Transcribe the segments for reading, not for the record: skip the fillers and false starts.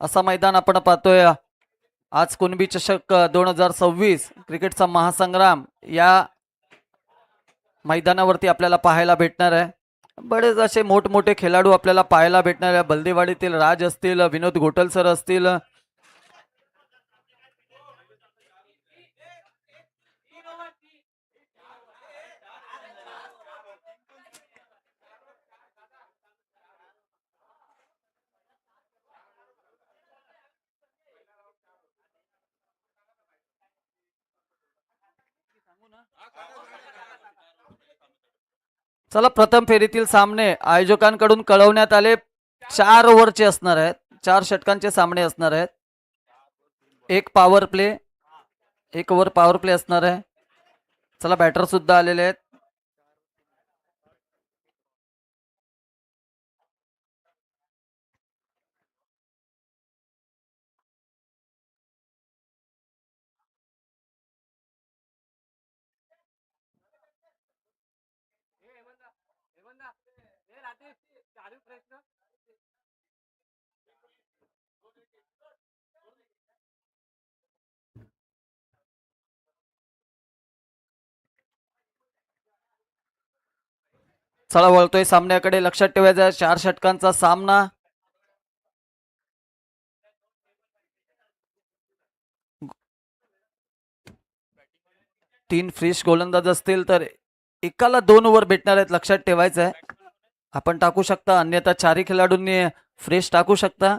असा मैदान आपण पाहतोय आज कुणबी चषक 2026 क्रिकेटचा महासंग्राम या मैदानावरती आपल्याला पाहायला भेटणार आहे. बरेच असे मोठमोठे खेळाडू आपल्याला पाहायला भेटणार आहे. बलदेवाडीतील राज असतील, विनोद गोटल सर असतील, चला प्रथम फेरीतील सामने आयोजकांकडून कळवण्यात आले. 4 ओव्हरचे असणार आहेत, 4 षटकांचे सामने असणार आहेत. एक power play, 1 over power play असणार आहे. चला बॅटर सुद्धा आलेले आहेत. चला वळतोय सामन्याकडे. लक्षात ठेवायचा 4 षटकांचा सामना. तीन फ्रेश गोलंदाज असतील तर एकाला 2 ओव्हर भेटणार आहेत. लक्षात ठेवायचं आहे. आपण टाकू शकता, अन्यथा 4ही खेळाडूंनी फ्रेश टाकू शकता.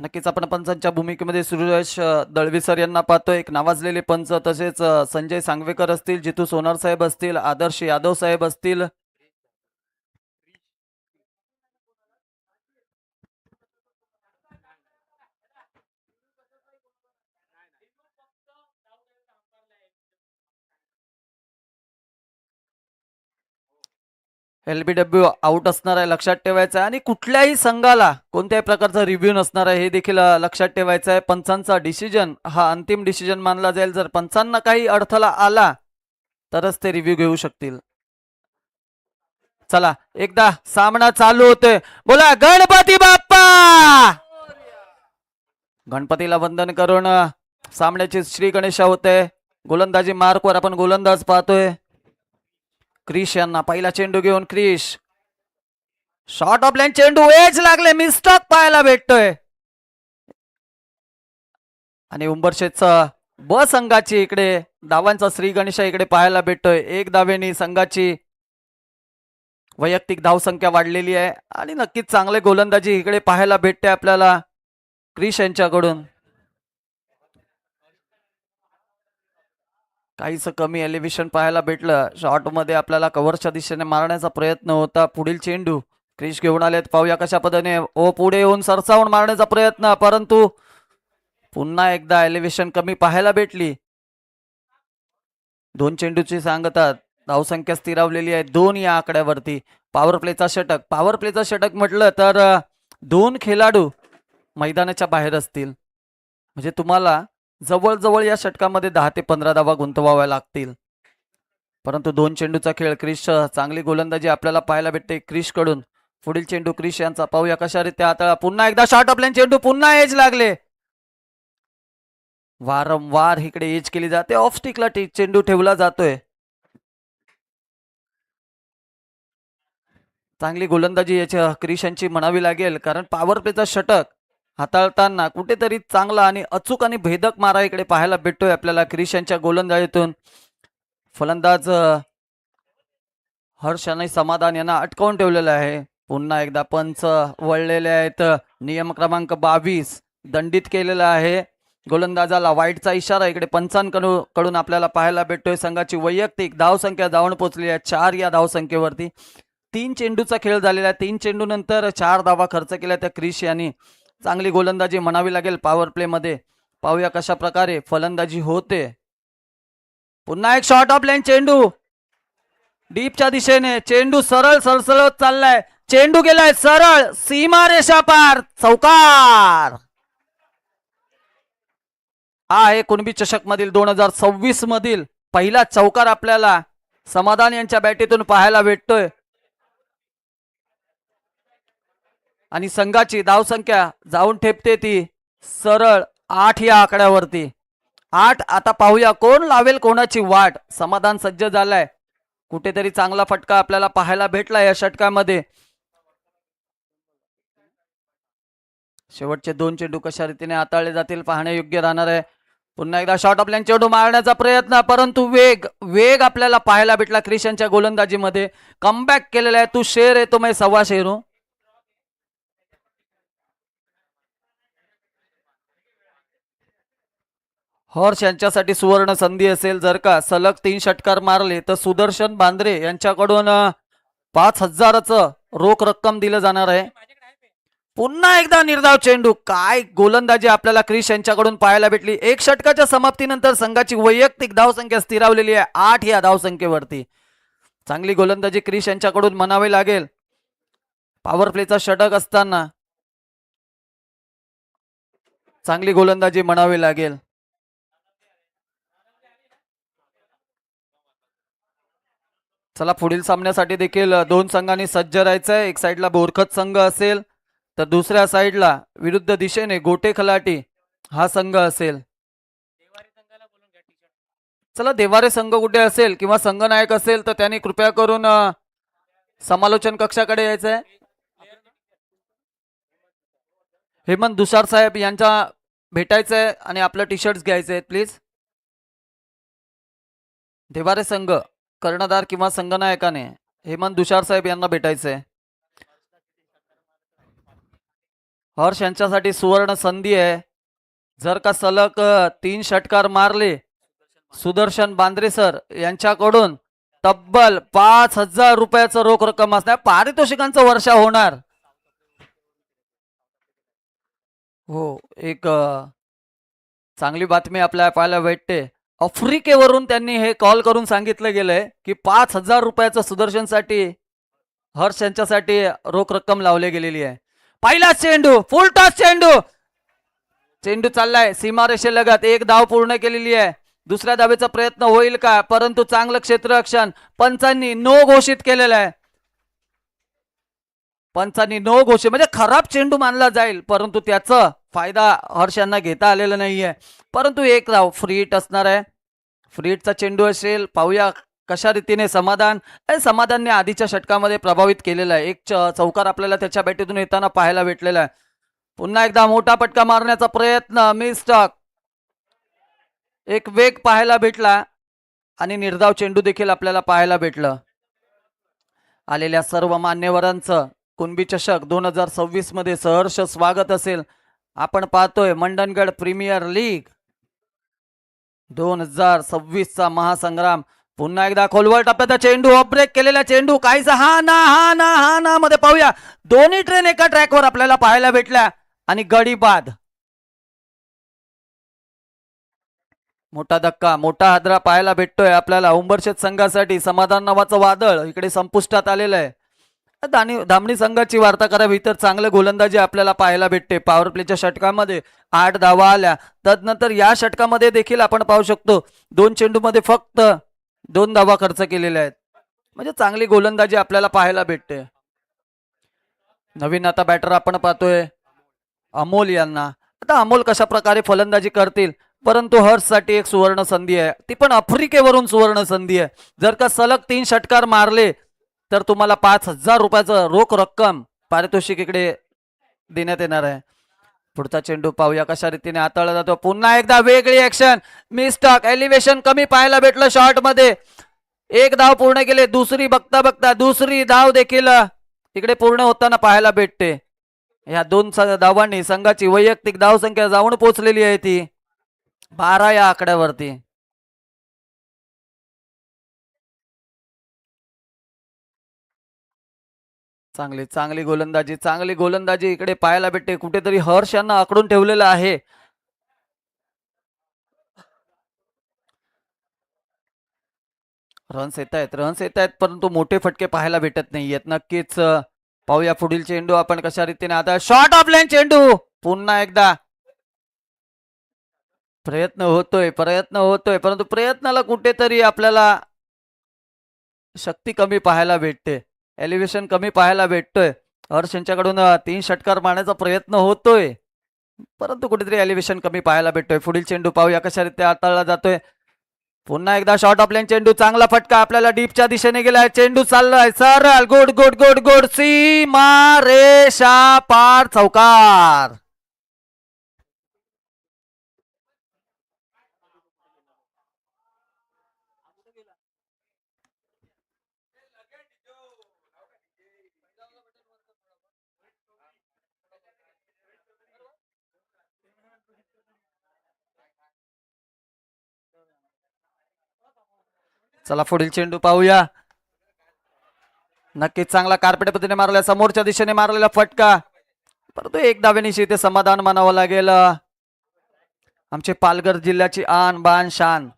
नक्कीच आपण पंचांच्या भूमिकेमध्ये सूर्यश दळवी सर यांना पाहतोय. एक नावाजलेले पंच, तसेच संजय सांगवेकर असतील, जितू सोनार साहेब असतील, आदर्श यादव साहेब असतील. LBW आउट असणार आहे, लक्षात ठेवायचं आहे. आणि कुठल्याही संघाला कोणत्याही प्रकारचा रिव्ह्यू नसणार आहे, हे देखील लक्षात ठेवायचं आहे. पंचांचा डिसिजन हा अंतिम डिसिजन मानला जाईल. जर पंचांना काही अडथळा आला तरच ते रिव्ह्यू घेऊ शकतील. चला एकदा सामना चालू होतोय. बोला गणपती बाप्पा. गणपतीला वंदन करून सामन्याची श्री गणेशा होते. गोलंदाजी मार्कवर आपण गोलंदाज पाहतोय क्रिश यांना. पहिला चेंडू घेऊन क्रिश, शॉर्ट ऑफ लाईन चेंडू, एज लागले, मिस्टॉक पाहायला भेटतोय. आणि उंबरशेटचा ब संघाची इकडे धावांचा श्री गणेशा इकडे पाहायला भेटतोय. 1 धावेनी संघाची वैयक्तिक धावसंख्या वाढलेली आहे. आणि नक्कीच चांगले गोलंदाजी इकडे पाहायला भेटते आपल्याला क्रिश यांच्याकडून. काहीच कमी एलिव्हेशन पाहायला भेटलं. शॉर्ट मध्ये आपल्याला कव्हरच्या दिशेने मारण्याचा प्रयत्न होता. पुढील चेंडू क्रिश घेऊन आलेत. पाहूया कशा पद्धतीने पुढे येऊन सरसावून मारण्याचा प्रयत्न, परंतु पुन्हा एकदा एलिव्हेशन कमी पाहायला भेटली. 2 चेंडूची सांगतात. धावसंख्या स्थिरावलेली आहे 2 या आकड्यावरती. पॉवर प्लेचा षटक, पॉवर प्लेचा षटक म्हटलं तर 2 खेळाडू मैदानाच्या बाहेर असतील. म्हणजे तुम्हाला जवळजवळ या षटकामध्ये 10 ते 15 धावा गुंतवाव्या लागतील. परंतु 2 चेंडूचा खेळ. क्रिश चांगली गोलंदाजी आपल्याला पाहायला भेटते क्रिश कडून. पुढील चेंडू क्रिश यांचा. पाहूया कशा रीत्या आता पुन्हा एकदा शॉर्ट ऑफ लाईन चेंडू, पुन्हा एज लागले. वारंवार इकडे एज केली जाते. ऑफ स्टिकला चेंडू ठेवला जातोय. चांगली गोलंदाजी याच्या क्रिश यांची म्हणावी लागेल, कारण पॉवर प्लेचा षटक हाताळताना कुठेतरी चांगला आणि अचूक आणि भेदक मारा इकडे पाहायला भेटतोय आपल्याला क्रिश यांच्या गोलंदाजीतून. फलंदाज हर्ष आणि समाधान यांना अटकावून ठेवलेलं आहे. पुन्हा एकदा पंच वळलेले आहेत. नियम क्रमांक 22 दंडित केलेला आहे. गोलंदाजाला वाईटचा इशारा इकडे पंचांकडून आपल्याला पाहायला भेटतोय. संघाची वैयक्तिक धावसंख्या जाऊन पोहोचली आहे 4 या धावसंख्येवरती. 3 चेंडूचा खेळ झालेला आहे. 3 चेंडू नंतर 4 धावा खर्च केल्या त्या क्रिश यांनी. चांगली गोलंदाजी म्हणावी लागेल पॉवर प्ले मध्ये. पाहूया कशा प्रकारे फलंदाजी होते. पुन्हा एक शॉर्ट ऑफ लाईन चेंडू डीपच्या दिशेने. चेंडू सरळ सरसळत चाललाय. चेंडू गेलाय सरळ सीमारेषा पार, चौकार. हा आहे कुणबी चषक मधील 2026 मधील पहिला चौकार आपल्याला समाधान यांच्या बॅटीतून पाहायला भेटतोय आणि संघाची धावसंख्या जाऊन ठेपते ती सरळ 8 या आकड्यावरती. 8. आता पाहूया कोण लावेल कोणाची वाट. समाधान सज्ज झालाय. कुठेतरी चांगला फटका आपल्याला पाहायला भेटला या षटकामध्ये. शेवटचे 2 चेंडू कशा रीतीने हाताळले जातील पाहणे योग्य राहणार आहे. पुन्हा एकदा शॉर्ट ऑफ लाईन चेंडू मारण्याचा प्रयत्न, परंतु वेग आपल्याला पाहायला भेटला क्रिशनच्या गोलंदाजीमध्ये. कमबॅक केलेला आहे. तू शेर आहे तो मैं सव्वा शेर हूं. हर्ष यांच्यासाठी सुवर्ण संधी असेल. जर का सलग 3 षटकार मारले तर सुदर्शन बांद्रे यांच्याकडून 5,000चं रोख रक्कम दिलं जाणार आहे. पुन्हा एकदा निर्धाव चेंडू. काय गोलंदाजी आपल्याला क्रिश यांच्याकडून पाहायला भेटली. 1 षटकाच्या समाप्तीनंतर संघाची वैयक्तिक धावसंख्या स्थिरावलेली आहे 8 या धावसंख्येवरती. चांगली गोलंदाजी क्रिश यांच्याकडून म्हणावी लागेल. पॉवर प्लेचा षटक असताना चांगली गोलंदाजी म्हणावी लागेल. चला पुढील सामन्यासाठी देखील 2 संघांनी सज्ज राहायचंय. एक साईडला बोरखत संघ असेल तर दुसऱ्या साईडला विरुद्ध दिशेने गोटे खलाटी हा संघ असेल. चला देवारे संघ कुठे असेल किंवा संघनायक असेल तर त्यांनी कृपया करून समालोचन कक्षाकडे यायचंय. हेमंत दुसार साहेब यांच्या भेटायचंय आणि आपलं टी शर्ट घ्यायचंय प्लीज. देवारे संघ कर्णधार किंवा संघनायकाने हेमंत दुसार साहेब यांना भेटायचंय. हर्ष यांच्यासाठी सुवर्ण संधी आहे. जर का सलग 3 षटकार मारले सुदर्शन बांद्रे सर यांच्याकडून तब्बल 5,000 रुपयाचं रोख रक्कम असणार. पारितोषिकांचं वर्षा होणार. हो, एक चांगली बातमी आपल्याला पाहायला भेटते. आफ्रिकेवरून त्यांनी हे कॉल करून सांगितलं गेलंय की 5,000 रुपयाचं सुदर्शनसाठी हर्ष यांच्यासाठी रोख रक्कम लावली गेलेली आहे. पहिला चेंडू फुल टॉस चेंडू. चेंडू चाललाय सीमारेषेलगत. 1 धाव पूर्ण केलेली आहे. दुसऱ्या धावेचा प्रयत्न होईल का, परंतु चांगलं क्षेत्ररक्षण पंचांनी नो घोषित केलेलं आहे. पंचांनी नो घोषित म्हणजे खराब चेंडू मानला जाईल, परंतु त्याचा फायदा हर्ष यांना घेता आलेला नाहीये. परंतु 1 धाव फ्री हिट असणार आहे. फ्री हिटचा चेंडू असेल. पाहूया कशा रीतीने समाधानने आधीच्या षटकामध्ये प्रभावित केलेला आहे. 1 चौकार आपल्याला त्याच्या बॅटीतून येताना पाहायला भेटलेला आहे. पुन्हा एकदा मोठा पटका मारण्याचा प्रयत्न मिस्टक. एक वेग पाहायला भेटला आणि निर्धाव चेंडू देखील आपल्याला पाहायला भेटलं. आलेल्या सर्व मान्यवरांचं कुणबी चषक 2026 मध्ये सहर्ष स्वागत असेल. आपण पाहतोय मंडणगड प्रीमियर लीग 2026 चा महासंग्राम. पुन्हा एकदा खोलवर टप्प्याचा चेंडू. ऑफ ब्रेक केलेला चेंडू. काहीसा हा ना मध्ये पाहूया. दोन्ही ट्रेन एका ट्रॅकवर आपल्याला पाहायला भेटल्या आणि गडी बाद. मोठा धक्का, मोठा हादरा पाहायला भेटतोय आपल्याला उंबरशेत संघासाठी. समाधान नावाचं वादळ इकडे संपुष्टात आलेलं आहे. धामणी संघाची वार्ता करावी तर चांगलं गोलंदाजी आपल्याला पाहायला भेटते. पॉवर प्लेच्या षटकामध्ये 8 धावा आल्या. तदनंतर या षटकामध्ये देखील आपण पाहू शकतो 2 चेंडूमध्ये फक्त 2 धावा खर्च केलेल्या आहेत. म्हणजे चांगली गोलंदाजी आपल्याला पाहायला भेटते. नवीन आता बॅटर आपण पाहतोय अमोल यांना. आता अमोल कशा प्रकारे फलंदाजी करतील, परंतु हर्षसाठी एक सुवर्ण संधी आहे. ती पण आफ्रिकेवरून सुवर्ण संधी आहे. जर का सलग 3 षटकार मारले तर तुम्हाला 5,000 रुपयाचं रोख रक्कम पारितोषिक इकडे देण्यात येणार आहे. पुढचा चेंडू पाहूया कशा रीतीने हाताळला जातो. पुन्हा एकदा वेगळी ऍक्शन. मिस्टक. एलिव्हेशन कमी पाहायला भेटलं शॉर्ट मध्ये. 1 धाव पूर्ण केले. दुसरी धाव देखील इकडे पूर्ण होताना पाहायला भेटते. या 2 धावांनी संघाची वैयक्तिक धावसंख्या जाऊन पोहोचलेली आहे ती 12 या आकड्यावरती. चांगली गोलंदाजी इकडे पाहायला भेटते. कुठेतरी हर्ष यांना आकडून ठेवलेलं आहे. रन्स येत आहेत परंतु मोठे फटके पाहायला भेटत नाहीयेत. नक्कीच पाहूया पुढील चेंडू आपण कशा रीतीने. आता शॉर्ट ऑफ लाईन चेंडू. प्रयत्न होतोय परंतु प्रयत्नाला कुठेतरी आपल्याला शक्ती कमी पाहायला भेटते, एलिव्हेशन कमी पाहायला भेटतोय. हर्ष यांच्याकडून 3 षटकार मारण्याचा प्रयत्न होतोय परंतु कुठेतरी एलिव्हेशन कमी पाहायला भेटतोय. पुढील चेंडू पाहूया कशा रीत्या हाताळला जातोय. पुन्हा एकदा शॉर्ट ऑफ लाईन चेंडू, चांगला फटका आपल्याला डीपच्या दिशेने गेलाय. चेंडू चाललाय सरळ, गुड गुड गुड गुड, सीमा रेषा पार, चौकार. चला पुढील चेंडू पाहूया. नक्कीच चांगला कार्पेट पद्धतीने मारला, समोरच्या दिशेने मारलेला फटका परंतु एक धावेनिशी इथे समाधान मानावं लागेल. आमचे पालघर जिल्ह्याची आन बान शान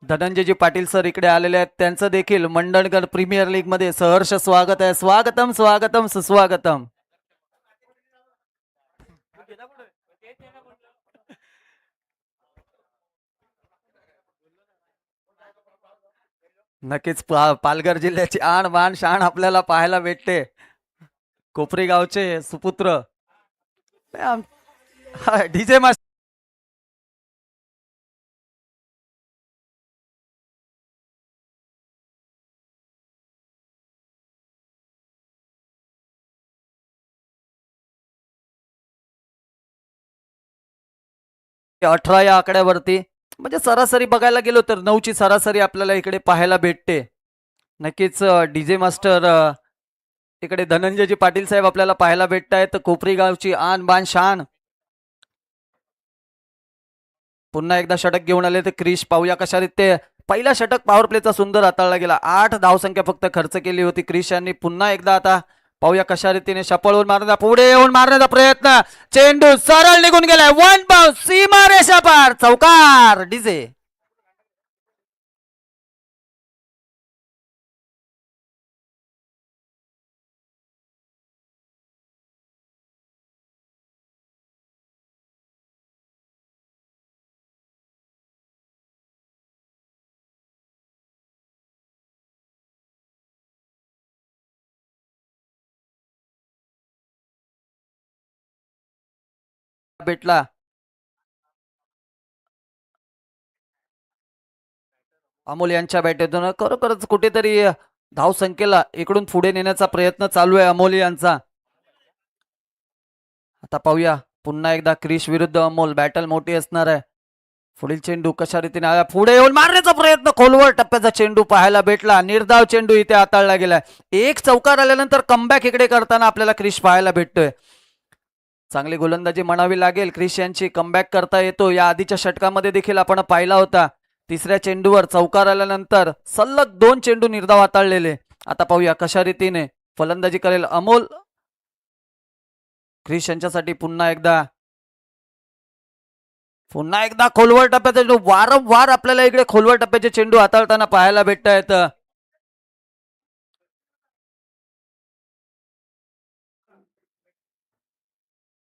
धनंजयजी पाटील सर इकडे आलेले आहेत. त्यांचं देखील मंडणगड प्रीमियर लीग मध्ये सहर्ष स्वागत आहे. स्वागतम स्वागतम सुस्वागतम. नक्कीच पालघर जिल्ह्याची आण बाण शान आपल्याला पाहायला भेटते. कोपरी गावचे सुपुत्र डीजे मास्टर अठरा या आकड्यावरती, म्हणजे सरासरी बघायला गेलो तर 9ची सरासरी आपल्याला इकडे पाहायला भेटते. नक्कीच डीजे मास्टर इकडे धनंजयजी पाटील साहेब आपल्याला पाहायला भेटत आहेत. कोपरी गावची आन बान शान पुन्हा एकदा षटक घेऊन आले तर क्रिश पाहूया कशा रीते पहिला षटक पॉवर प्लेचा सुंदर हाताळला गेला. 8 धावसंख्या फक्त खर्च केली होती क्रिश यांनी. पुन्हा एकदा आता पाहूया कशा रीतीने शपळून मारण्याचा, पुढे येऊन मारण्याचा प्रयत्न, चेंडू सरळ निघून गेलाय. 1 बाउन्स, सीमा रेषा पार, चौकार. डीजे भेटला. अमोल यांच्या बॅटेतून खरोखरच कुठेतरी धावसंख्येला इकडून पुढे नेण्याचा प्रयत्न चालू आहे अमोल यांचा. आता पाहूया पुन्हा एकदा क्रिश विरुद्ध अमोल, बॅटल मोठी असणार आहे. पुढील चेंडू कशा रीतीने आला, पुढे येऊन मारण्याचा प्रयत्न, खोलवर टप्प्याचा चेंडू पाहायला भेटला. निर्धाव चेंडू इथे हाताळला गेलाय. एक चौकार आल्यानंतर कमबॅक इकडे करताना आपल्याला क्रिश पाहायला भेटतोय. चांगली गोलंदाजी म्हणावी लागेल क्रिश यांची, कमबॅक करता येतो. या आधीच्या षटकामध्ये देखील आपण पाहिला होता. तिसऱ्या चेंडूवर चौकार आल्यानंतर सलग 2 चेंडू निर्धाव हाताळलेले. आता पाहूया कशा रीतीने फलंदाजी करेल अमोल. क्रिश यांच्यासाठी पुन्हा एकदा खोलवर टप्प्याचा चेंडू. वारंवार आपल्याला इकडे खोलवर टप्प्याचे चेंडू हाताळताना पाहायला भेटत आहेत.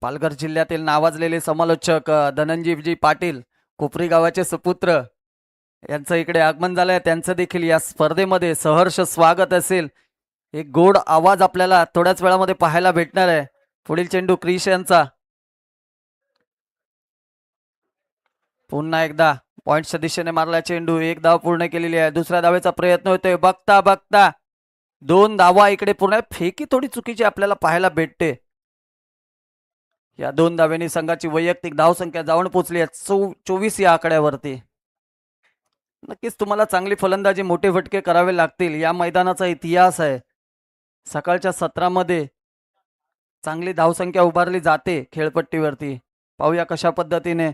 पालघर जिल्ह्यातील नावाजलेले समालोचक धनंजयजी पाटील, कोपरी गावाचे सुपुत्र यांचं इकडे आगमन झालंय. त्यांचं देखील या स्पर्धेमध्ये सहर्ष स्वागत असेल. एक गोड आवाज आपल्याला थोड्याच वेळामध्ये पाहायला भेटणार आहे. पुढील चेंडू क्रिश यांचा. पुन्हा एकदा पॉइंटच्या दिशेने मारला चेंडू. 1 धाव पूर्ण केलेली आहे. दुसऱ्या धावेचा प्रयत्न होतोय. बघता बघता 2 धावा इकडे पूर्ण. फेकी थोडी चुकीची आपल्याला पाहायला भेटते. या 2 धाव्यांनी संघाची वैयक्तिक धावसंख्या जाऊन पोहोचली आहे 24 या आकड्यावरती. नक्कीच तुम्हाला चांगली फलंदाजी, मोठे फटके करावे लागतील. या मैदानाचा इतिहास आहे. सकाळच्या सत्रामध्ये चांगली धावसंख्या उभारली जाते खेळपट्टीवरती. पाहूया कशा पद्धतीने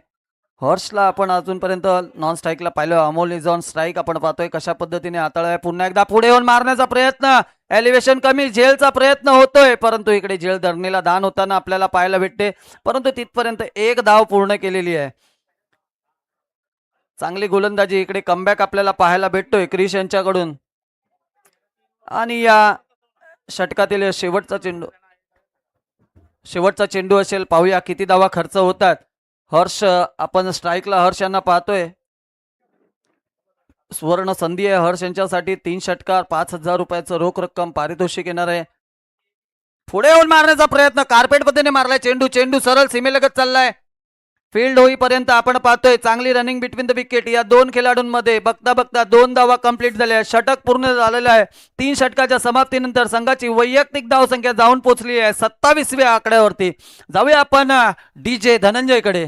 हर्षला आपण अजूनपर्यंत नॉन स्ट्राईकला पाहिलं. अमोल ऑन स्ट्राईक आपण पाहतोय कशा पद्धतीने हाताळाय. पुन्हा एकदा पुढे येऊन मारण्याचा प्रयत्न, एलिव्हेशन कमी, झेलचा प्रयत्न होतोय परंतु इकडे झेल धरणीला दान होताना आपल्याला पाहायला भेटते. परंतु तिथपर्यंत 1 धाव पूर्ण केलेली आहे. चांगली गोलंदाजी, इकडे कमबॅक आपल्याला पाहायला भेटतोय क्रिश यांच्याकडून. आणि या षटकातील शेवटचा चेंडू असेल. पाहूया किती धावा खर्च होतात. हर्ष, आपण स्ट्राईकला हर्ष यांना पाहतोय. सुवर्ण संधी आहे हर्ष यांच्यासाठी. 3 षटकार, 5,000 रुपयाचं रोख रक्कम पारितोषिक येणार आहे. पुढे येऊन मारण्याचा प्रयत्न, कार्पेट पद्धतीने मारलाय चेंडू. चेंडू सरळ सीमेलगत चाललाय. फील्ड होईपर्यंत आपण पाहतोय चांगली रनिंग बिटवीन द विकेट या दोन खेळाडूंमध्ये. बघता बघता 2 धावा कंप्लीट झाल्या. षटक पूर्ण झालेलं आहे. 3 षटकाच्या समाप्तीनंतर संघाची वैयक्तिक धावसंख्या जाऊन पोहोचली आहे 27व्या आकड्यावरती. जाऊया आपण DJ धनंजयकडे.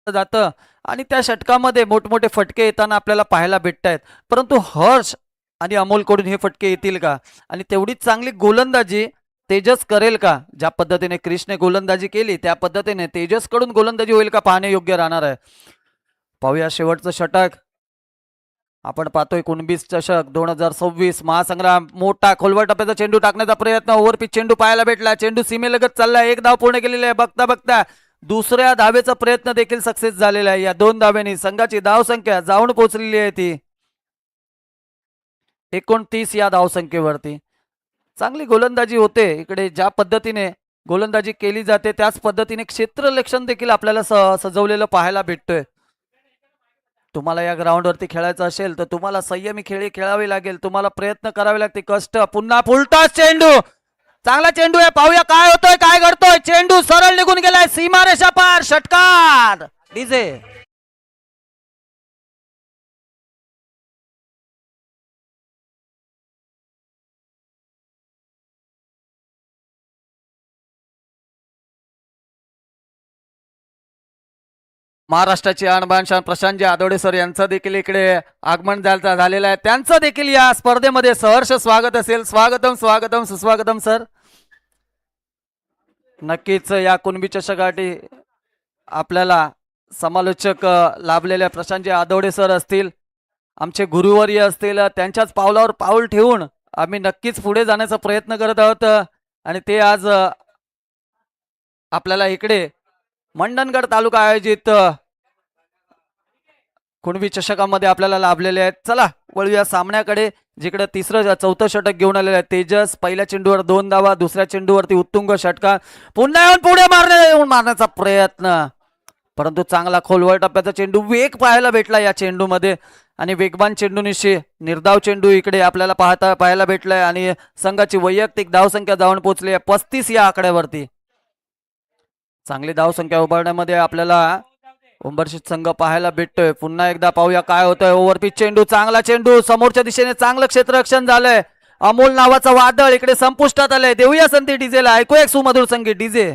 जातं आणि त्या षटकामध्ये मोठमोठे फटके येताना आपल्याला पाहायला भेटत आहेत. परंतु हर्ष आणि अमोलकडून हे फटके येतील का? आणि तेवढीच चांगली गोलंदाजी तेजस करेल का? ज्या पद्धतीने क्रिसने गोलंदाजी केली त्या पद्धतीने तेजस कडून गोलंदाजी होईल का पाहणे योग्य राहणार आहे. पाहूया शेवटचं षटक. आपण पाहतोय कुणबी चषक 2026 महासंग्राम. मोठा खोलवर टप्प्याचा चेंडू टाकण्याचा प्रयत्न. ओव्हरपिच चेंडू पाहायला भेटला. चेंडू सीमेलगत चाललाय. 1 धाव पूर्ण केलेली आहे. बघता बघता दुसऱ्या धावेचा प्रयत्न देखील सक्सेस झालेला आहे. या 2 धाव्यांनी संघाची धावसंख्या जाऊन पोहोचलेली आहे ती 29 या धावसंख्येवरती. चांगली गोलंदाजी होते इकडे. ज्या पद्धतीने गोलंदाजी केली जाते त्याच पद्धतीने क्षेत्ररक्षण देखील आपल्याला सजवलेलं पाहायला भेटतोय. तुम्हाला या ग्राउंडवरती खेळायचं असेल तर तुम्हाला संयमी खेळी खेळावी लागेल. तुम्हाला प्रयत्न करावे लागते, कष्ट. पुन्हा फुलटॉस चेंडू. चांगला चेंडू आहे. पाहूया काय होतोय, काय घडतोय. चेंडू सरळ निघून गेलाय सीमारेषा पार. षटकार. डीजे महाराष्ट्राचे आणबान शान प्रशांतजी आदोडे सर यांचं देखील इकडे आगमन झालेलं आहे. त्यांचं देखील या स्पर्धेमध्ये सहर्ष स्वागत असेल. स्वागतम स्वागतम सुस्वागतम सर. नक्कीच या कुणबी चषकासाठी आपल्याला समालोचक लाभलेल्या प्रशांतजी आदोडे सर असतील, आमचे गुरुवर्य असतील, त्यांच्याच पावलावर पाऊल ठेवून आम्ही नक्कीच पुढे जाण्याचा प्रयत्न करत आहोत. आणि ते आज आपल्याला इकडे मंडणगड तालुका आयोजित कुणबी चषकामध्ये आपल्याला लाभलेले आहेत. चला वळूया सामन्याकडे, जिकडे तिसरं चौथं षटक घेऊन आलेलं आहे तेजस. पहिल्या चेंडूवर 2 धावा, दुसऱ्या चेंडूवरती उत्तुंग षटकार. पुन्हा येऊन पुढे मारण्याचा प्रयत्न, परंतु चांगला खोलवर टप्प्याचा चेंडू. वेग पाहायला भेटला या चेंडूमध्ये आणि वेगवान चेंडूनिशी निर्धाव चेंडू इकडे आपल्याला पाहायला भेटलाय. आणि संघाची वैयक्तिक धावसंख्या जाऊन पोहोचली आहे 35 या आकड्यावरती. चांगली धावसंख्या उभारण्यामध्ये आपल्याला उंबरशीत संघ पाहायला भेटतोय. पुन्हा एकदा पाहूया काय होतंय. ओव्हरपिच चेंडू, चांगला चेंडू. समोरच्या दिशेने चांगलं क्षेत्ररक्षण झालंय. अमोल नावाचं वादळ इकडे संपुष्टात आलंय. देऊया संधी डीजेला. ऐकूया एक सुमधुर संगीत. डीजे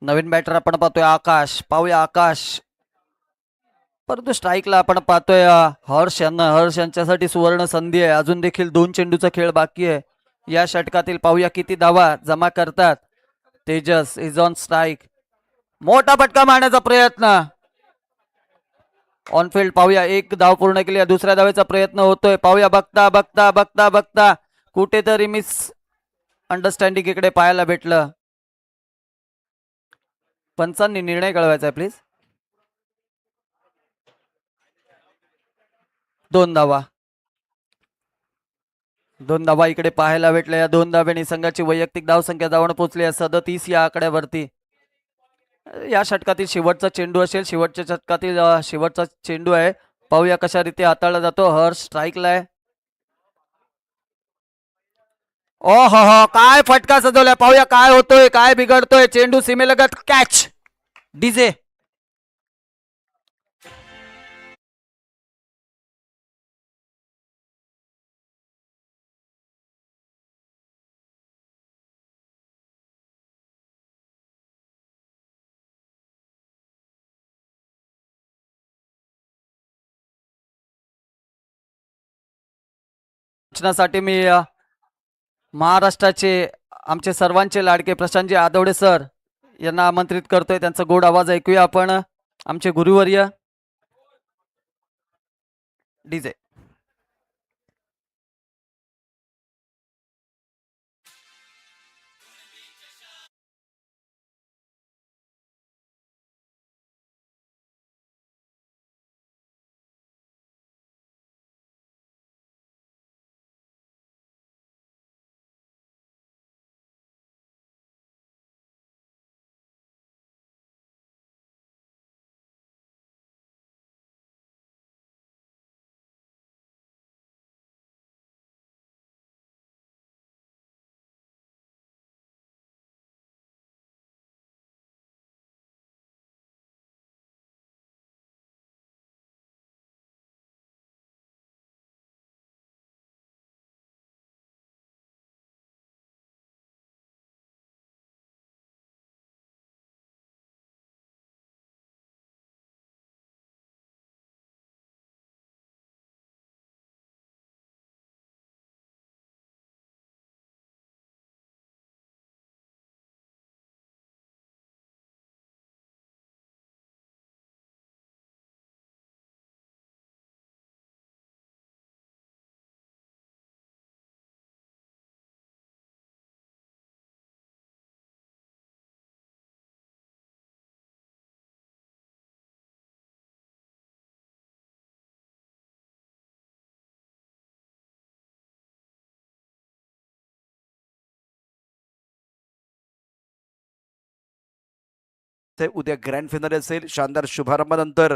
नवीन बॅटर आपण पाहतोय आकाश. पाहूया आकाश. परंतु स्ट्राईकला आपण पाहतोय हर्ष यांच्यासाठी सुवर्ण संधी आहे. अजून देखील 2 चेंडूचा खेळ बाकी आहे या षटकातील. पाहूया किती धावा जमा करतात. Tejas is on strike. मोठा फटका मारण्याचा प्रयत्न ऑनफिल्ड. पाहूया 1 धाव पूर्ण केली. दुसऱ्या धावेचा प्रयत्न होतोय. पाहूया बघता बघता बघता बघता कुठेतरी मिस अंडरस्टँडिंग इकडे पाहायला भेटलं. पंचांनी निर्णय कळवायचा आहे प्लीज. 2 धावा. 2 धावा इकडे पाहायला भेटल्या. या 2 धाब्यांनी संघाची वैयक्तिक धावसंख्या जाऊन पोहोचली आहे 37 या आकड्यावरती. या षटकातील शेवटचा चेंडू असेल. शेवटच्या षटकातील शेवटचा चेंडू आहे. पाहूया कशा रीती हाताळला जातो. हर्ष स्ट्राईकला आहे. ओ हो काय फटका सजवलाय. पाहूया काय होतोय, काय बिघडतोय. चेंडू सीमेलगत कॅच. डीजे साठी मी महाराष्ट्राचे आमचे सर्वांचे लाडके प्रशांतजी आदवडे सर यांना आमंत्रित करतोय. त्यांचा गोड आवाज ऐकूया आपण. आमचे गुरुवर्य डीजे. उद्या ग्रँड फिनाले असेल. शानदार शुभारंभानंतर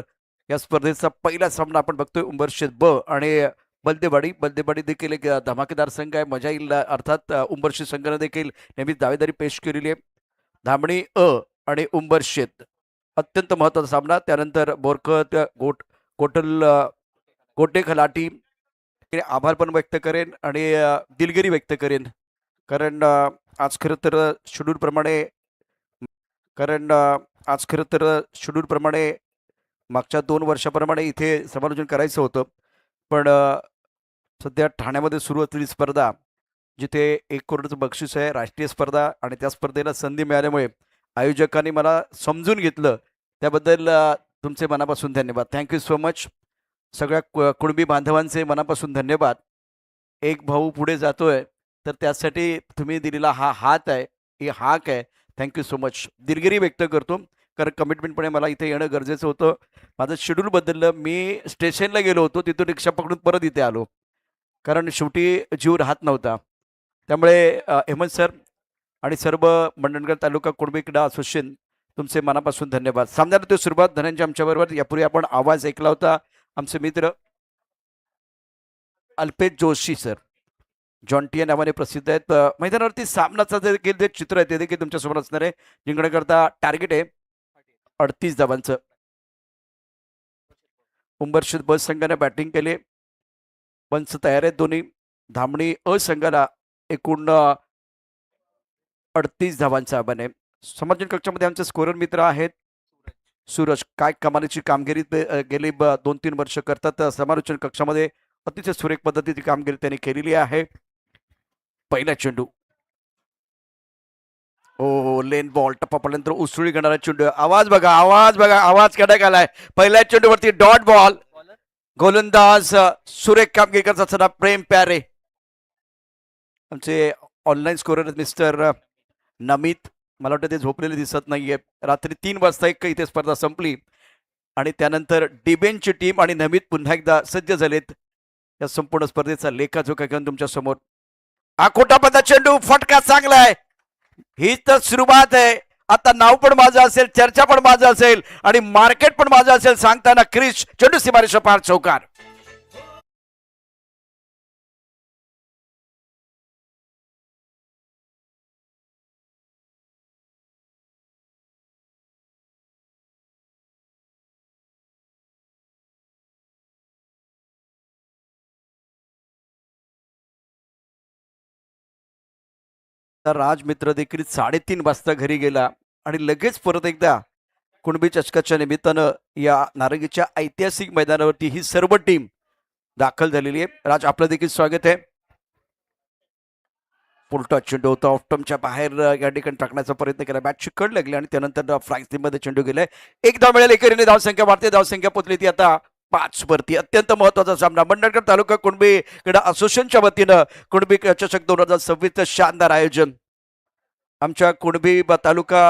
या स्पर्धेचा पहिला सामना आपण बघतोय. उंबरशेत ब आणि बल्देवाडी देखील एक धमाकेदार संघ आहे. मजा येईल. अर्थात उंबरशेत संघाने देखील नेहमीच दावेदारी पेश केलेली आहे. धामणी अ आणि उंबरशेत अत्यंत महत्वाचा सामना. त्यानंतर बोरखत गोटल गोटे खलाटी आभार पण व्यक्त करेन आणि दिलगिरी व्यक्त करेन. कारण आज खरं तर शेड्यूल प्रमाणे मागच्या 2 वर्षाप्रमाणे इथे समालोचन करायचं होतं. पण सध्या ठाण्यामध्ये सुरू असलेली स्पर्धा जिथे 1 करोडचं बक्षीस आहे, राष्ट्रीय स्पर्धा, आणि त्या स्पर्धेला संधी मिळाल्यामुळे आयोजकांनी मला समजून घेतलं. त्याबद्दल तुमचे मनापासून धन्यवाद. Thank you so much. सगळ्या कुणबी बांधवांचे मनापासून धन्यवाद. एक भाऊ पुढे जातोय तर त्यासाठी तुम्ही दिलेला हा हात आहे, ही हाक आहे. Thank you so much. दिलगिरी व्यक्त करतो कारण कमिटमेंटपणे मला इथे येणं गरजेचं होतं. माझं शेड्यूल बदललं. मी स्टेशनला गेलो होतो, तिथून रिक्षा पकडून परत इथे आलो कारण शेवटी जीव राहत नव्हता. त्यामुळे हेमंत सर आणि सर्व मंडणगड तालुका कुणबी क्रीडा असोसिएशन तुमचे मनापासून धन्यवाद. सामन्याला तो सुरुवात धनंजय आमच्याबरोबर. यापूर्वी आपण आवाज ऐकला होता आमचे मित्र अल्पेश जोशी सर, जॉन्टी नावाने प्रसिद्ध आहेत. मैदानावरती सामनाचा देखील जे चित्र आहे ते देखील तुमच्यासमोर असणार आहे. जिंकण्याकरता टार्गेट आहे 38 धावांचं. उंबरशेत ब संघाने बॅटिंग केले. पंच तयार आहेत दोन्ही. धामणी अ संघाला एकूण 38 धावांचा आव्हान आहे. समालोचन कक्षामध्ये आमचे स्कोरर मित्र आहेत सूरज. काय कमालीची कामगिरी गेली 2-3 वर्ष करतात. समालोचन कक्षामध्ये अतिशय सुरेख पद्धतीची कामगिरी त्यांनी केलेली आहे. पहिला चेंडू, हो लेन बॉल, टप्पा पडल्यानंतर उसळी घेणारा चेंडू. आवाज बघा, आवाज कडक आलाय. पहिल्या चेंडूवरती डॉट बॉल. गोलंदाज सुरेख कामगिरी करत असताना प्रेम प्यारे. आमचे ऑनलाईन स्कोरर मिस्टर नमित, मला वाटतं ते झोपलेले दिसत नाहीये. रात्री 3 वाजता इथे स्पर्धा संपली आणि त्यानंतर डिबेनची टीम आणि नमित पुन्हा एकदा सज्ज झालेत या संपूर्ण स्पर्धेचा लेखाजोखा घेऊन तुमच्या समोर. आखोटापदा चेंडू फटका चांगला आहे. ही तर सुरुवात आहे. आता नाव पण माझं असेल, चर्चा पण माझं असेल आणि मार्केट पण माझं असेल सांगताना क्रिश चेंडू सीमारेषा पार चौकार. तर राजमित्र देखील 3:30 वाजता घरी गेला आणि लगेच परत एकदा कुणबी चषकाच्या निमित्तानं या नारंगीच्या ऐतिहासिक मैदानावरती ही सर्व टीम दाखल झालेली आहे. राज, आपलं देखील स्वागत आहे. पुलटा चेंडू होता ऑफ्टमच्या बाहेर या ठिकाणी टाकण्याचा प्रयत्न केला. बॅट चिकट लागली आणि त्यानंतर फ्राईज मध्ये चेंडू गेलाय. एक धाव मिळेल. एकेरीने धावसंख्या वाढते. धावसंख्या पोचली ती आता 5 वरती. अत्यंत महत्वाचा सामना मंडणगड तालुका कुणबी क्रीडा असोसिएशनच्या वतीनं कुणबी चषक 2026 शानदार आयोजन. आमच्या कुणबी तालुका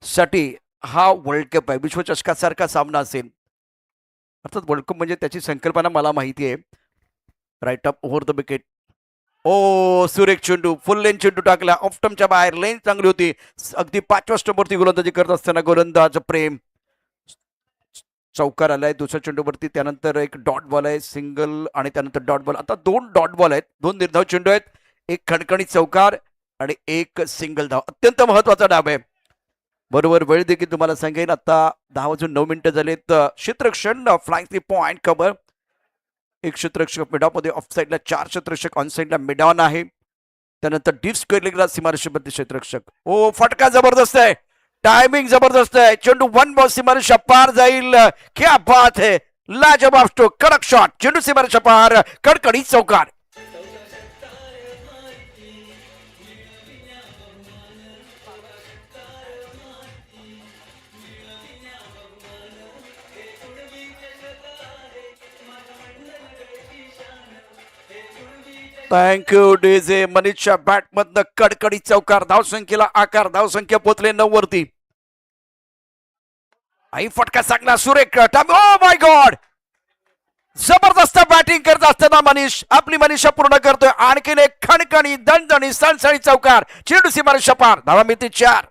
साठी हा वर्ल्ड कप आहे. विश्वचषकासारखा सामना असेल. अर्थात वर्ल्ड कप म्हणजे त्याची संकल्पना मला माहिती आहे. Right up over the wicket. ओ सुरेख चेंडू, फुल लेन चेंडू टाकला ऑफ्टमच्या बाहेर. लेन चांगली होती. अगदी 5व्या स्टंपवरती गोलंदाजी करत असताना गोलंदाज प्रेम. चौकार आलाय दुसऱ्या चेंडूवरती. त्यानंतर एक डॉट बॉल आहे, सिंगल आणि त्यानंतर डॉट बॉल. आता 2 डॉट बॉल आहेत, 2 निर्धाव चेंडू आहेत. एक खणखणीत चौकार आणि एक सिंगल धाव. अत्यंत महत्वाचा डाव आहे. बरोबर वेळ देखील तुम्हाला सांगेन. आता 10:09 झालेत. क्षेत्ररक्षण फ्लाइंग पॉइंट कव्हर. एक क्षेत्ररक्षक मिडॉनमध्ये, ऑफ साईडला 4 क्षेत्ररक्षक, ऑन साईडला मिडॉन आहे. त्यानंतर डीप स्क्वेअरला सीमारेषेमध्ये क्षेत्ररक्षक. ओ फटका जबरदस्त आहे. टायमिंग जबरदस्त आहे. चेंडू 1 बॉल सीमारेषा पार जाईल. क्या बात है. लाजवाब स्ट्रोक, कडक शॉट. चेंडू सीमारेषा पार, कडकडीत चौकार. Thank you DJ. मनीषच्या बॅटमधनं कडकडी चौकार. धावसंख्येला आकार. धावसंख्या पोचले 9 वरती. आई फटका चांगला सुरेख. ओ माय गॉड, जबरदस्त बॅटिंग करत असताना मनीष आपली मनीषा पूर्ण करतोय. आणखीन एक खणखणी दणदणी सणसणी चौकार. चेंडू सीमारेषा पार. धावा मिळते 4.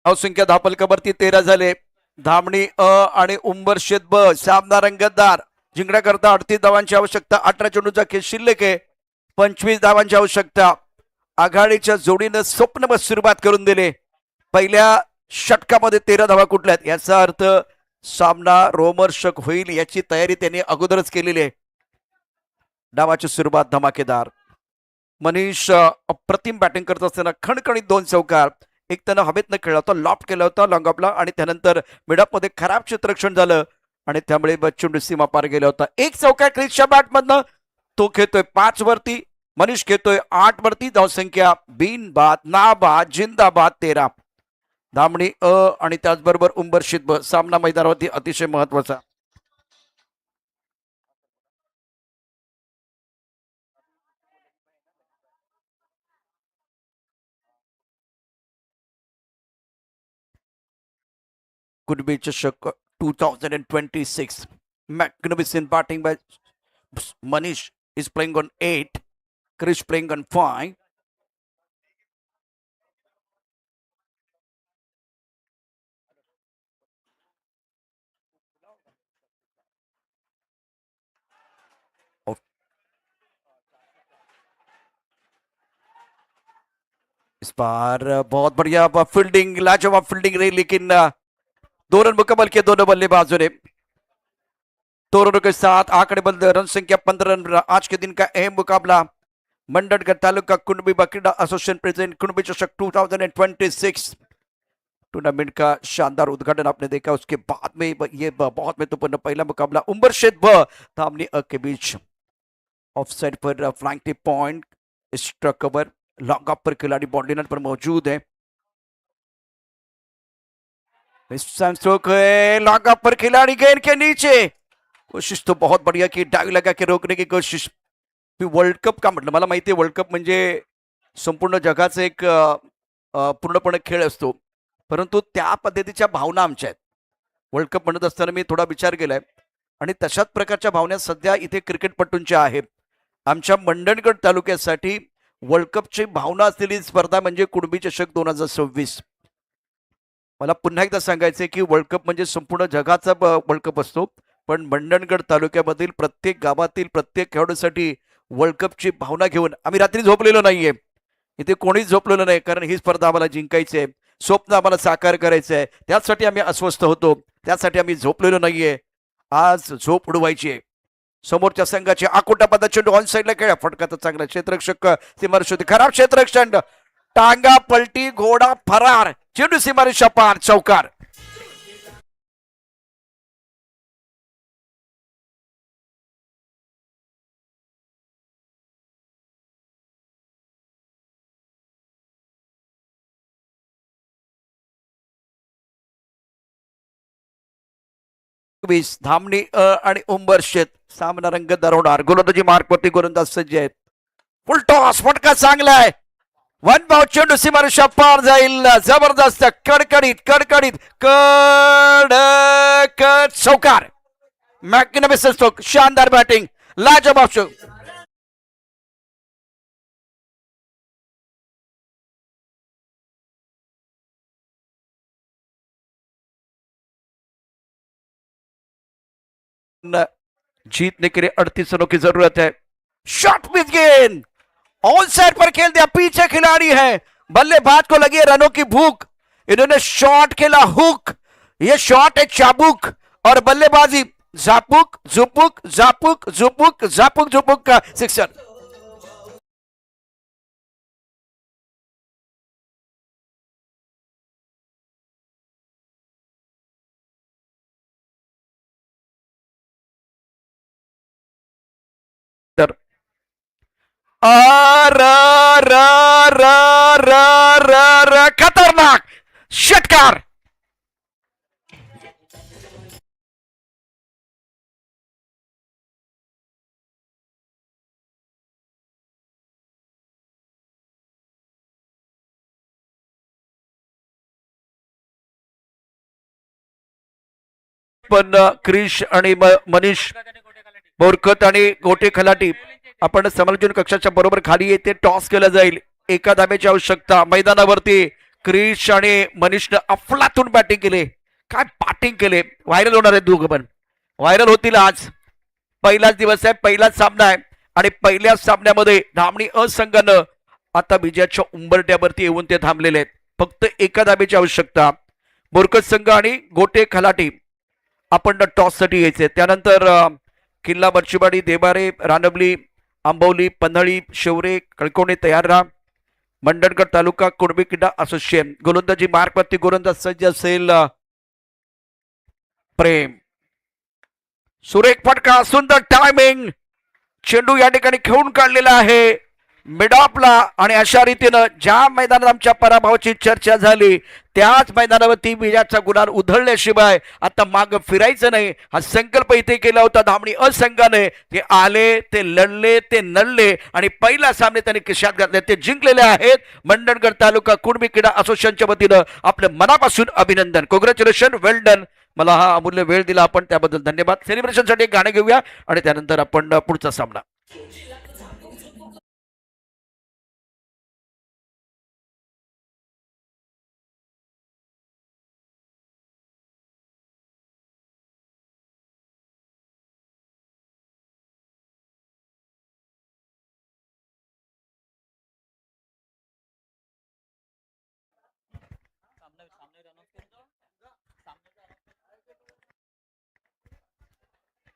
धावसंख्या धापलकावरती 13 झाले. धामणी आणि उंबरशेत सामना रंगतदार. जिंकण्याकरता 38 धावांची आवश्यकता. 18 चेंडूचा खेळ शिल्लक आहे. 25 धावांची आवश्यकता. आघाडीच्या जोडीनं स्वप्नमय सुरुवात करून दिली. पहिल्या षटकामध्ये 13 धावा कुठल्यात, याचा अर्थ सामना रोमहर्षक होईल याची तयारी त्यांनी अगोदरच केलेली आहे. डावाची सुरुवात धमाकेदार. मनीष अप्रतिम बॅटिंग करत असताना खणखणीत 2 चौकार. एक त्यानं हवेतनं खेळला होता, लॉफ्ट केला होता लॉंग ऑफला आणि त्यानंतर मिडॉपमध्ये खराब क्षेत्ररक्षण झालं आणि त्यामुळे चेंडू सीमा पार गेला होता. एक चौकार क्रिसच्या बॅटमधनं. तो खेळतोय 5 वरती. मनीष खेळतोय 8 वरती. धावसंख्या बिन बाद ना बाद जिंदाबाद 13. धामणी आणि त्याचबरोबर उंबरशीत सामना मैदानावरती अतिशय महत्वाचा. Could be Chashak 2026. Magnificent batting by Manish is playing on 8. Krish playing on 5. इस बार बहुत बढ़िया फील्डिंग, लाजवाब फील्डिंग रही, लेकिन 2 रन मुकम्मल किए दोनों बल्लेबाजों ने. 2 रनों के साथ आंकड़े बंद. रन संख्या 15 रन. आज के दिन का अहम मुकाबला मंडनगढ़ तालुका कुणबी क्रीडा एसोसिएशन प्रेजेंट कुणबी चषक 2026 टूर्नामेंट का शानदार उद्घाटन आपने देखा. उसके बाद में ये बहुत महत्वपूर्ण पहला मुकाबला उंबरशेत धामनी के बीच. ऑफ साइड पर फ्लैंक टिप पॉइंट, स्ट्रक कवर, लॉन्ग ऑफ पर खिलाड़ी बाउंड्री पर मौजूद है. लॉन्ग ऑफ पर खिलाड़ी गेंद के नीचे. कोशिश तो बहुत बढ़िया की, डावी लगा के रोकने की कोशिश. वर्ल्ड कप का म्हटलं, मला माहिती आहे वर्ल्ड कप म्हणजे संपूर्ण जगाचा एक पूर्णपणे खेळ असतो, परंतु त्या पद्धतीच्या भावना आमच्या आहेत. वर्ल्ड कप म्हणत असताना मी थोडा विचार केलाय आणि तशाच प्रकारच्या भावना सध्या इथे क्रिकेटपटूंच्या आहेत. आमच्या मंडणगड तालुक्यासाठी वर्ल्ड कपची भावना असलेली स्पर्धा म्हणजे कुणबी चषक 2026. मला पुन्हा एकदा सांगायचं की वर्ल्ड कप म्हणजे संपूर्ण जगाचा वर्ल्ड कप असतो, पण मंडणगड तालुक्यामधील प्रत्येक गावातील प्रत्येक खेळाडूसाठी वर्ल्ड कपची भावना घेऊन आम्ही रात्री झोपलेलो नाहीये. इथे कोणीच झोपलेलो नाही, कारण ही स्पर्धा आम्हाला जिंकायची आहे, स्वप्न आम्हाला साकार करायचं आहे. त्यासाठी आम्ही अस्वस्थ होतो, त्यासाठी आम्ही झोपलेलो नाहीये. आज झोप उडवायची आहे. समोरच्या संघाची आकोटा पदा चेंडू ऑन साईडला खेळा, फटका तर चांगला, क्षेत्ररक्षक सीमारेषेवरती खराब क्षेत्ररक्षण, टांगा पलटी, घोडा फरार, चेंडू सीमारेषा पार, चौकार. धामणी आणि उंबरशेत सामना रंगत दारवणार. गोलंदाजी मार्कवरती गोलंदाज सज्ज आहेत. फुल टॉस, फटका चांगला आहे, वन बाउ, चेंडू सीमारेषा पार जाईल, जबरदस्त, कडकडीत कडकडीत कडकट, चौकार. मॅग्निफिसंट स्ट्रोक, शानदार बॅटिंग, लाजवाब शो. जीतने के लिए 38 रनों की जरूरत है. शॉट मिस गेंद, ऑन साइड पर खेल दिया, पीछे खिलाड़ी है, बल्लेबाज को लगी है रनों की भूख, इन्होंने शॉट खेला हुक, ये शॉट है चाबुक और बल्लेबाजी जापुक जुपुक जापुक जुपुक जापुक जुपुक का सिक्सर. खतरनाक षटकार. पण क्रिश आणि मनीष बोरकत आणि गोटे खलाटी आपण समालोचन कक्षाच्या बरोबर खाली येते. टॉस केला जाईल, एका धाब्याची आवश्यकता. मैदानावरती क्रिश आणि मनीषनं अफलातून बॅटिंग केले, काय बॅटिंग केले. व्हायरल होणार आहे, दोघं पण व्हायरल होतील. आज पहिलाच दिवस आहे, पहिलाच सामना आहे आणि पहिल्याच सामन्यामध्ये धामणी असंघानं आता विजयाच्या उंबरट्यावरती येऊन ते थांबलेले आहेत. फक्त एका धाब्याची आवश्यकता. बोरकत संघ आणि गोटे खलाटी आपण टॉस साठी यायचे. त्यानंतर किल्ला बर्चीवाडी, देबारे, रानबली, आंबवली, पन्हाळी, शेवरे, कळकोणे तयार राहा. मंडणगड तालुका कुणबी क्रीडा असोसिएशन. गोलंदाजी मार्कवरती गोलंदाज सज्ज असेल प्रेम. सुरेख फटका, सुंदर टायमिंग, चेंडू या ठिकाणी खेळून काढलेला आहे मिडॉपला. आणि अशा रीतीनं ज्या मैदानात आमच्या पराभवाची चर्चा झाली त्याच मैदानावरती विजयाचा गुलाल उधळल्याशिवाय आता माग फिरायचं नाही, हा संकल्प इथे केला होता धामणी असंघाने. ते आले, ते लढले, ते नडले आणि पहिला सामने त्यांनी खिशात घातले, ते जिंकलेले आहेत. मंडणगड तालुका कुणबी क्रीडा असोसिएशनच्या वतीनं आपलं मनापासून अभिनंदन, कॉंग्रॅच्युलेशन, वेल डन. मला हा अमूल्य वेळ दिला आपण त्याबद्दल धन्यवाद. सेलिब्रेशनसाठी एक गाणं घेऊया आणि त्यानंतर आपण पुढचा सामना.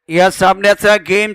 या सामन्याचा गेम